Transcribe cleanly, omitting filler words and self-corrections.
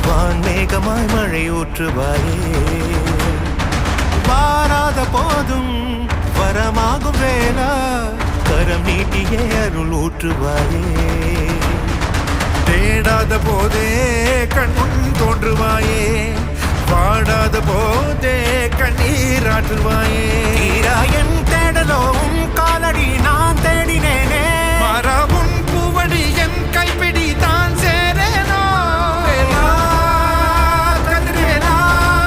வான்மேகமாய் மழை ஊற்றுவாயே வாராத போதும் வரமாகும் வேளா கரம் நீட்டியே அருள் ஊற்றுவாயே தேடாத போதே கண்முன் தோன்றுவாயே வாடாத போதே கண்ணீராற்றுவாயே என் தேடலோ உன் காலடி நான் தேடினேனே மாறாவும் பூவடி என் கைப்பிடி